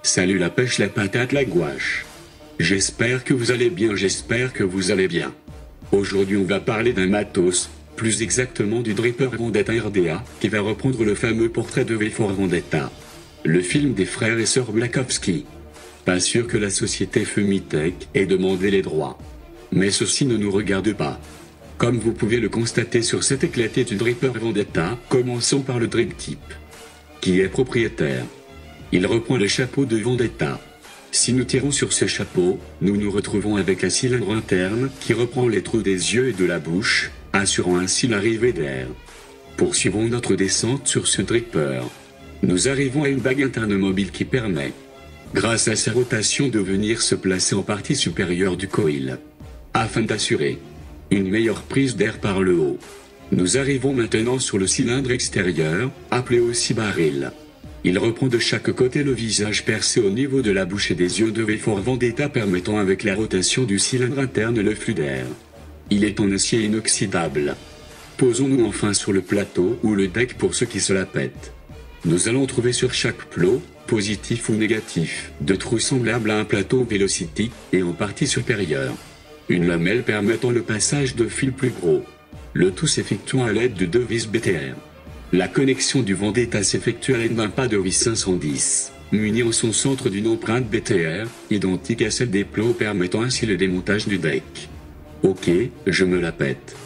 Salut la pêche, la patate, la gouache. J'espère que vous allez bien, j'espère que vous allez bien. Aujourd'hui on va parler d'un matos, plus exactement du Dripper Vendetta RDA, qui va reprendre le fameux portrait de V for Vendetta. Le film des frères et sœurs Blakowski. Pas sûr que la société Fumitech ait demandé les droits. Mais ceci ne nous regarde pas. Comme vous pouvez le constater sur cet éclaté du Dripper Vendetta, commençons par le Drip Type. Qui est propriétaire. Il reprend le chapeau de Vendetta. Si nous tirons sur ce chapeau, nous nous retrouvons avec un cylindre interne qui reprend les trous des yeux et de la bouche, assurant ainsi l'arrivée d'air. Poursuivons notre descente sur ce Dripper. Nous arrivons à une bague interne mobile qui permet, grâce à sa rotation, de venir se placer en partie supérieure du coil, afin d'assurer une meilleure prise d'air par le haut. Nous arrivons maintenant sur le cylindre extérieur, appelé aussi baril. Il reprend de chaque côté le visage percé au niveau de la bouche et des yeux de V for Vendetta, permettant avec la rotation du cylindre interne le flux d'air. Il est en acier inoxydable. Posons-nous enfin sur le plateau ou le deck pour ceux qui se la pètent. Nous allons trouver sur chaque plot, positif ou négatif, de trous semblables à un plateau Velocity, et en partie supérieure, une lamelle permettant le passage de fils plus gros. Le tout s'effectuant à l'aide de deux vis BTR. La connexion du Vendetta s'effectue à l'aide d'un pas de vis 510, muni en son centre d'une empreinte BTR, identique à celle des plots, permettant ainsi le démontage du deck. Ok, je me la pète.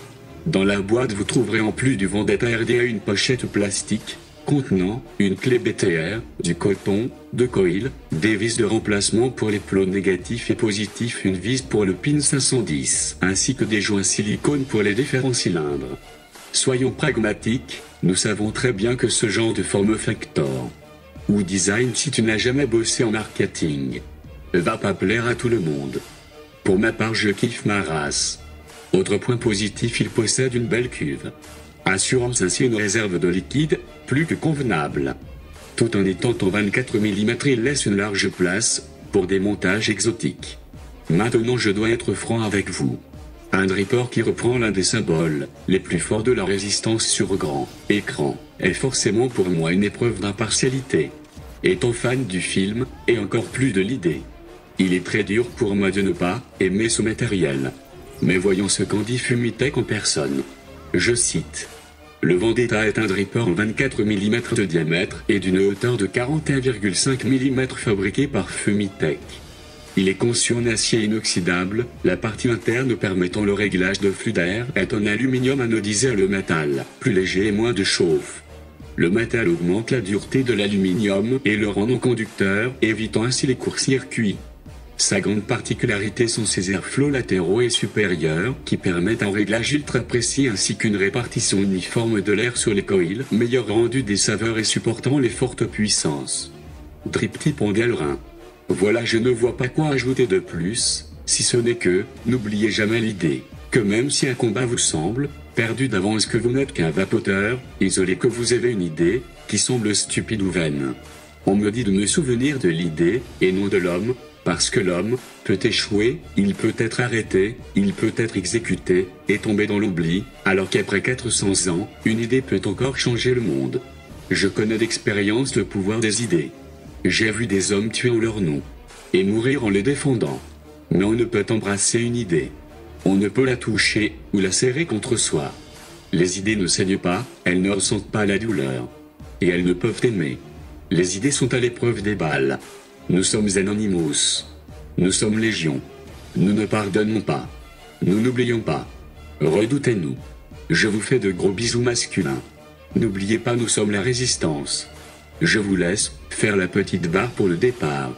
Dans la boîte vous trouverez en plus du Vendetta RDA une pochette plastique, contenant une clé BTR, du coton, de coil, des vis de remplacement pour les plots négatifs et positifs, une vis pour le pin 510, ainsi que des joints silicone pour les différents cylindres. Soyons pragmatiques, nous savons très bien que ce genre de forme factor ou design, si tu n'as jamais bossé en marketing, va pas plaire à tout le monde. Pour ma part, je kiffe ma race. Autre point positif, il possède une belle cuve, assurant ainsi une réserve de liquide plus que convenable. Tout en étant en 24 mm, il laisse une large place pour des montages exotiques. Maintenant je dois être franc avec vous. Un dripper qui reprend l'un des symboles les plus forts de la résistance sur grand écran est forcément pour moi une épreuve d'impartialité. Étant fan du film, et encore plus de l'idée, il est très dur pour moi de ne pas aimer ce matériel. Mais voyons ce qu'en dit Fumitech en personne. Je cite. Le Vendetta est un dripper en 24 mm de diamètre et d'une hauteur de 41,5 mm fabriqué par Fumitech. Il est conçu en acier inoxydable, la partie interne permettant le réglage de flux d'air est en aluminium anodisé, le métal plus léger et moins de chauffe. Le métal augmente la dureté de l'aluminium et le rend non conducteur, évitant ainsi les courts-circuits. Sa grande particularité sont ses airflows latéraux et supérieurs qui permettent un réglage ultra précis ainsi qu'une répartition uniforme de l'air sur les coils, meilleur rendu des saveurs et supportant les fortes puissances. Drip Type en galerin. Voilà, je ne vois pas quoi ajouter de plus, si ce n'est que, n'oubliez jamais l'idée, que même si un combat vous semble perdu d'avance, que vous n'êtes qu'un vapoteur, isolé, que vous avez une idée qui semble stupide ou vaine. On me dit de me souvenir de l'idée, et non de l'homme, parce que l'homme peut échouer, il peut être arrêté, il peut être exécuté, et tomber dans l'oubli, alors qu'après 400 ans, une idée peut encore changer le monde. Je connais d'expérience le pouvoir des idées. J'ai vu des hommes tuer en leur nom, et mourir en les défendant. Mais on ne peut embrasser une idée. On ne peut la toucher, ou la serrer contre soi. Les idées ne saignent pas, elles ne ressentent pas la douleur. Et elles ne peuvent aimer. Les idées sont à l'épreuve des balles. Nous sommes Anonymous. Nous sommes Légion. Nous ne pardonnons pas. Nous n'oublions pas. Redoutez-nous. Je vous fais de gros bisous masculins. N'oubliez pas, nous sommes la résistance. Je vous laisse faire la petite barre pour le départ.